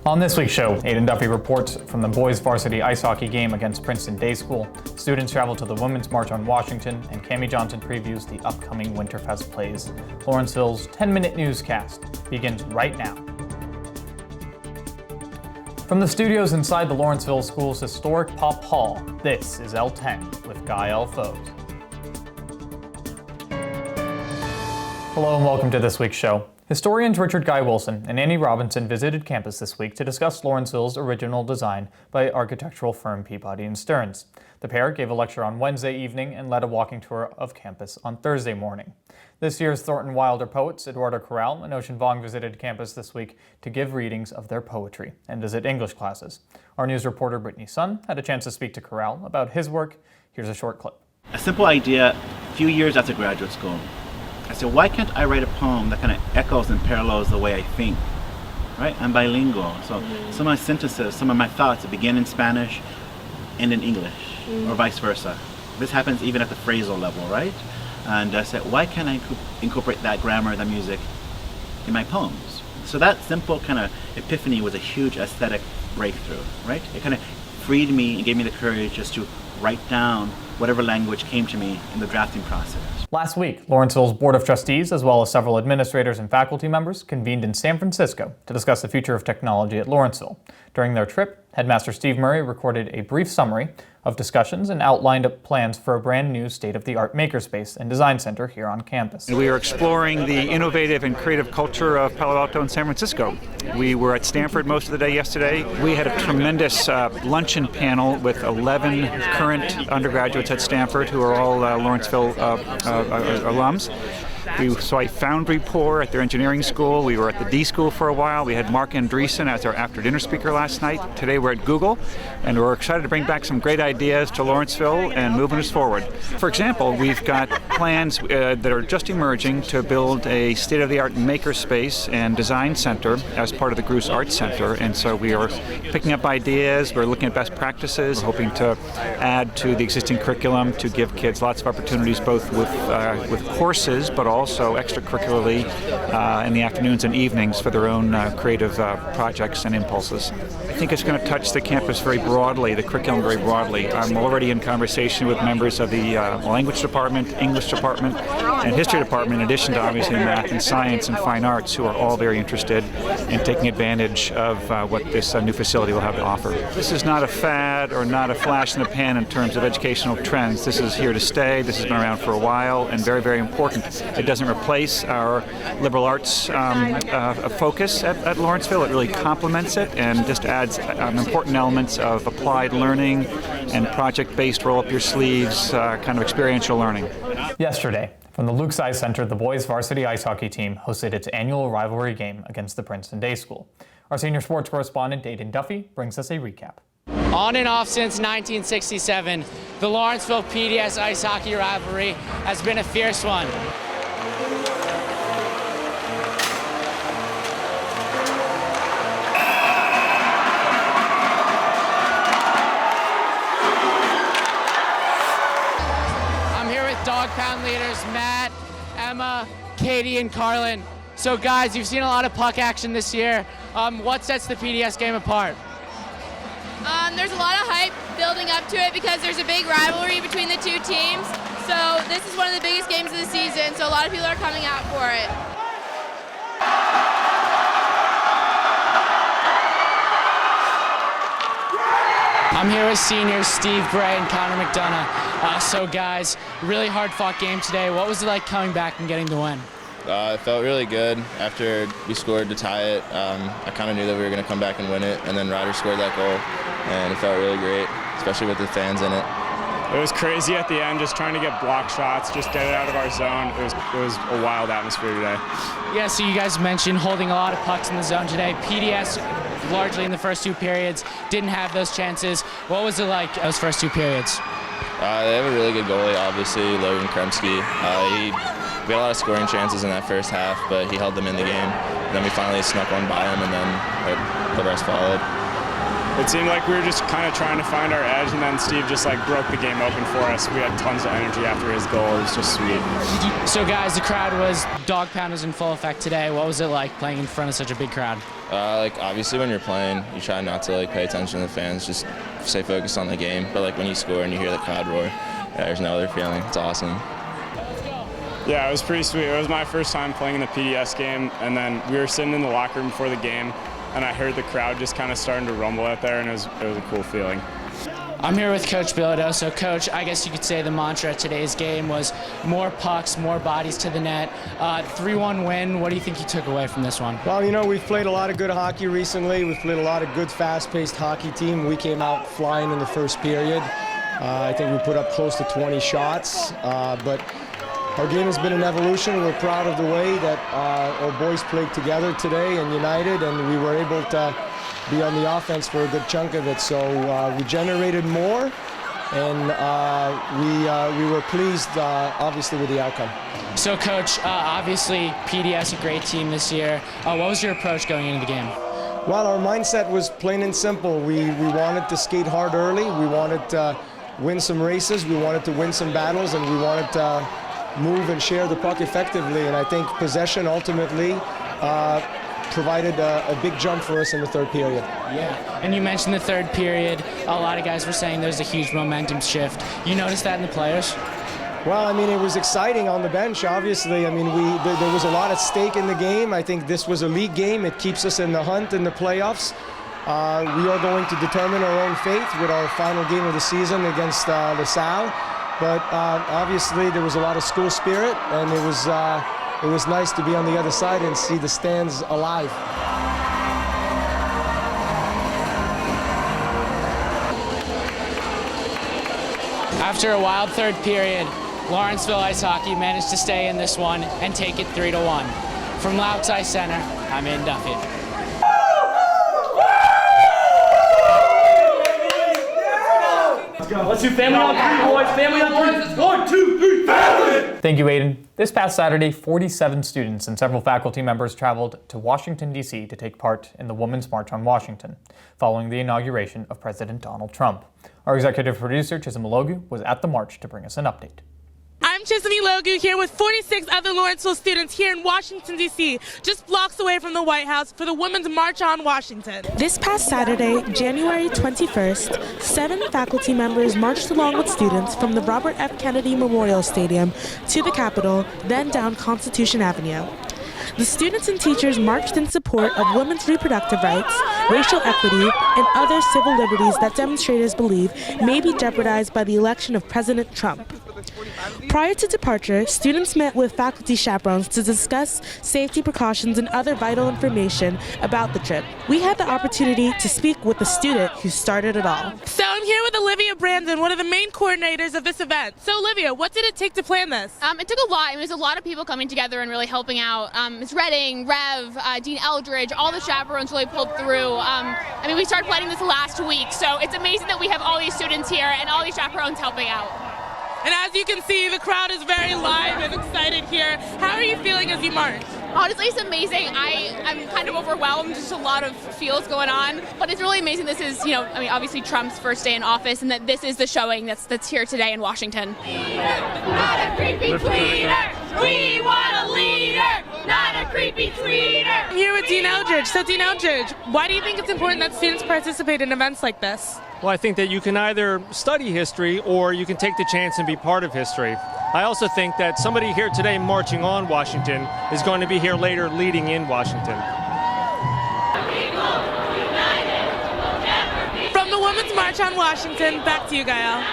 On this week's show, Aidan Duffy reports from the boys varsity ice hockey game against Princeton Day School. Students travel to the Women's March on Washington, and Cammie Johnson previews the upcoming Winterfest plays. Lawrenceville's 10-minute newscast begins right now. From the studios inside the Lawrenceville School's historic Pop Hall, this is L10 with Ghael, Fobes. Hello and welcome to this week's show. Historians Richard Guy Wilson and Annie Robinson visited campus this week to discuss Lawrenceville's original design by architectural firm Peabody & Stearns. The pair gave a lecture on Wednesday evening and led a walking tour of campus on Thursday morning. This year's Thornton Wilder poets, Eduardo Correll and Ocean Vong, visited campus this week to give readings of their poetry and visit English classes. Our news reporter Brittany Sun had a chance to speak to Correll about his work. Here's a short clip. A simple idea a few years after graduate school. I said, why can't I write a poem that kind of echoes and parallels the way I think, right? I'm bilingual, so some of my synthesis, some of my thoughts begin in Spanish and in English, or vice versa. This happens even at the phrasal level, right? And I said, why can't I incorporate that grammar, that music in my poems? So that simple kind of epiphany was a huge aesthetic breakthrough, right? It kind of freed me and gave me the courage just to write down whatever language came to me in the drafting process. Last week, Lawrenceville's Board of Trustees, as well as several administrators and faculty members, convened in San Francisco to discuss the future of technology at Lawrenceville. During their trip, Headmaster Steve Murray recorded a brief summary of discussions and outlined plans for a brand new state-of-the-art makerspace and design center here on campus. We are exploring the innovative and creative culture of Palo Alto and San Francisco. We were at Stanford most of the day yesterday. We had a tremendous luncheon panel with 11 current undergraduates at Stanford who are all Lawrenceville alums. We saw a foundry pour at their engineering school. We were at the D School for a while. We had Mark Andreessen as our after-dinner speaker last night. Today we're at Google, and we're excited to bring back some great ideas to Lawrenceville and moving us forward. For example, we've got plans that are just emerging to build a state-of-the-art makerspace and design center as part of the Gruss Arts Center, and so we are picking up ideas. We're looking at best practices, hoping to add to the existing curriculum to give kids lots of opportunities both with courses, but also extracurricularly in the afternoons and evenings for their own creative projects and impulses. I think it's going to touch the campus very broadly, the curriculum very broadly. I'm already in conversation with members of the language department, English department, and history department, in addition to obviously math and science and fine arts, who are all very interested in taking advantage of what this new facility will have to offer. This is not a fad or not a flash in the pan in terms of educational trends. This is here to stay. This has been around for a while and very, very important. It doesn't replace our liberal arts focus at Lawrenceville. It really complements it and just adds important elements of applied learning and project-based roll-up-your-sleeves kind of experiential learning. Yesterday, from the Luke Size Center, the boys varsity ice hockey team hosted its annual rivalry game against the Princeton Day School. Our senior sports correspondent, Aidan Duffy, brings us a recap. On and off since 1967, the Lawrenceville PDS ice hockey rivalry has been a fierce one. Dog pound leaders Matt, Emma, Katie, and Carlin. So guys, you've seen a lot of puck action this year. What sets the PDS game apart? There's a lot of hype building up to it because there's a big rivalry between the two teams. So this is one of the biggest games of the season, so a lot of people are coming out for it. I'm here with seniors Steve Bray and Connor McDonough. So guys, really hard fought game today. What was it like coming back and getting the win? It felt really good. After we scored to tie it, I kind of knew that we were going to come back and win it, and then Ryder scored that goal, and it felt really great, especially with the fans in it. It was crazy at the end, just trying to get block shots, just get it out of our zone. It was a wild atmosphere today. Yeah, so you guys mentioned holding a lot of pucks in the zone today. PDS, largely in the first two periods, didn't have those chances. What was it like those first two periods? They have a really good goalie, obviously, Logan Kremsky. We had a lot of scoring chances in that first half, but he held them in the game. And then we finally snuck one by him, and then the rest followed. It seemed like we were just kind of trying to find our edge, and then Steve just like broke the game open for us. We had tons of energy after his goal. It was just sweet. So guys, the crowd was, dog pound was in full effect today. What was it like playing in front of such a big crowd? Like obviously when you're playing, you try not to like pay attention to the fans, just stay focused on the game. But like when you score and you hear the crowd roar, there's no other feeling. It's awesome. Yeah, it was pretty sweet. It was my first time playing in the PDS game, and then we were sitting in the locker room before the game, and I heard the crowd just kind of starting to rumble out there, and it was a cool feeling. I'm here with Coach Bilodeau. So Coach, I guess you could say the mantra of today's game was more pucks, more bodies to the net. 3-1 win. What do you think you took away from this one? Well, you know, we've played a lot of good hockey recently. We've played a lot of good, fast-paced hockey team. We came out flying in the first period. I think we put up close to 20 shots, but our game has been an evolution. We're proud of the way that our boys played together today and united, and we were able to be on the offense for a good chunk of it. So we generated more, and we were pleased, obviously, with the outcome. So Coach, obviously PDS a great team this year. What was your approach going into the game? Well, our mindset was plain and simple. We wanted to skate hard early. We wanted to win some races. We wanted to win some battles, and we wanted to move and share the puck effectively, and I think possession ultimately provided a big jump for us in the third period. Yeah, and you mentioned the third period. A lot of guys were saying there's a huge momentum shift. You noticed that in the players? Well, I mean, it was exciting on the bench, obviously. I mean, there was a lot at stake in the game. I think this was a league game. It keeps us in the hunt in the playoffs. We are going to determine our own fate with our final game of the season against LaSalle. But obviously there was a lot of school spirit, and it was nice to be on the other side and see the stands alive. After a wild third period, Lawrenceville Ice Hockey managed to stay in this one and take it 3-1. From Louts Ice Center, I'm Aidan Duffy. Let's do family on three, boys. Family on three. 1, 2, 3, family! Thank you, Aidan. This past Saturday, 47 students and several faculty members traveled to Washington, D.C. to take part in the Women's March on Washington, following the inauguration of President Donald Trump. Our executive producer, Chisom Ilogu, was at the march to bring us an update. I'm Chisom Ilogu here with 46 other Lawrenceville students here in Washington, D.C., just blocks away from the White House for the Women's March on Washington. This past Saturday, January 21st, 7 faculty members marched along with students from the Robert F. Kennedy Memorial Stadium to the Capitol, then down Constitution Avenue. The students and teachers marched in support of women's reproductive rights, racial equity, and other civil liberties that demonstrators believe may be jeopardized by the election of President Trump. Prior to departure, students met with faculty chaperones to discuss safety precautions and other vital information about the trip. We had the opportunity to speak with the student who started it all. So I'm here with Olivia Brandon, one of the main coordinators of this event. So Olivia, what did it take to plan this? It took a lot. I mean, there's a lot of people coming together and really helping out. It's Redding, Rev, Dean Eldridge, all the chaperones really pulled through. I mean, we started planning this last week, so it's amazing that we have all these students here and all these chaperones helping out. And as you can see, the crowd is very live and excited here. How are you feeling as you march? Honestly, it's amazing. I'm kind of overwhelmed, just a lot of feels going on. But it's really amazing this is, obviously Trump's first day in office, and that this is the showing that's here today in Washington. Not a creepy tweeter! We want a leader! Not a creepy tweeter! I'm here with Dean Eldridge. So Dean Eldridge, why do you think it's important that students participate in events like this? Well, I think that you can either study history or you can take the chance and be part of history. I also think that somebody here today marching on Washington is going to be here later leading in Washington. From the Women's March on Washington, back to you, Ghael.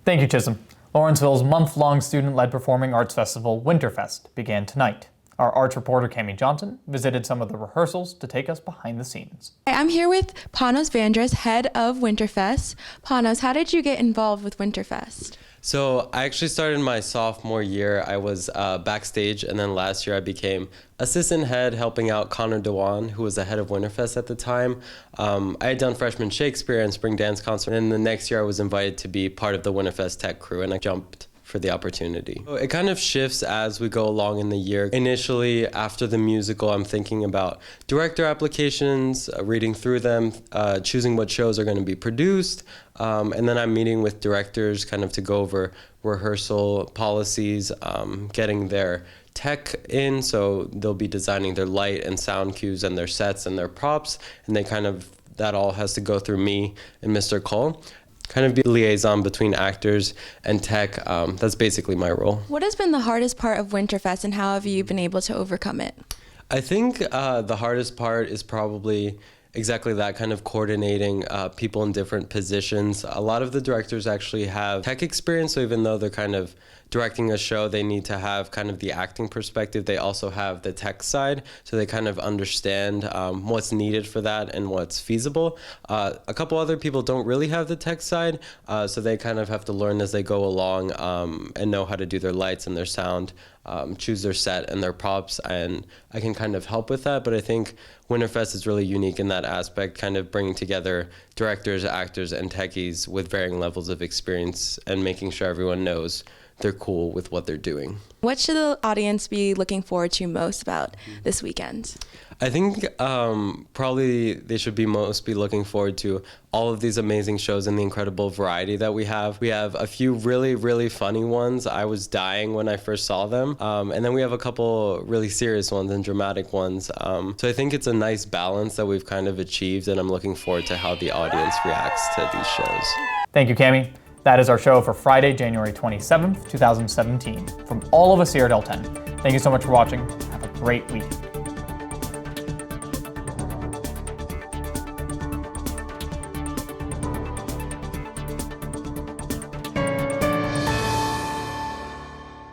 Thank you, Chisom. Lawrenceville's month-long student-led performing arts festival, Winterfest, began tonight. Our arts reporter, Cami Johnson, visited some of the rehearsals to take us behind the scenes. I'm here with Panos Vandras, head of Winterfest. Panos, how did you get involved with Winterfest? So I actually started my sophomore year. I was backstage, and then last year I became assistant head, helping out Connor Dewan, who was the head of Winterfest at the time. I had done freshman Shakespeare and spring dance concert, and then the next year I was invited to be part of the Winterfest tech crew, and I jumped for the opportunity. It kind of shifts as we go along in the year. Initially, after the musical, I'm thinking about director applications, reading through them, choosing what shows are going to be produced, and then I'm meeting with directors kind of to go over rehearsal policies, getting their tech in, so they'll be designing their light and sound cues and their sets and their props, and that all has to go through me and Mr. Cole. Kind of be a liaison between actors and tech. That's basically my role. What has been the hardest part of Winterfest, and how have you been able to overcome it? I think the hardest part is probably exactly that, kind of coordinating people in different positions. A lot of the directors actually have tech experience, so even though they're kind of directing a show, they need to have kind of the acting perspective. They also have the tech side, so they kind of understand what's needed for that and what's feasible. A couple other people don't really have the tech side, so they kind of have to learn as they go along and know how to do their lights and their sound, choose their set and their props, and I can kind of help with that. But I think Winterfest is really unique in that aspect, kind of bringing together directors, actors, and techies with varying levels of experience and making sure everyone knows they're cool with what they're doing. What should the audience be looking forward to most about this weekend? I think probably they should be looking forward to all of these amazing shows and the incredible variety that we have. We have a few really, really funny ones. I was dying when I first saw them. And then we have a couple really serious ones and dramatic ones. So I think it's a nice balance that we've kind of achieved, and I'm looking forward to how the audience reacts to these shows. Thank you, Cami. That is our show for Friday, January 27th, 2017. From all of us here at L10, thank you so much for watching. Have a great week.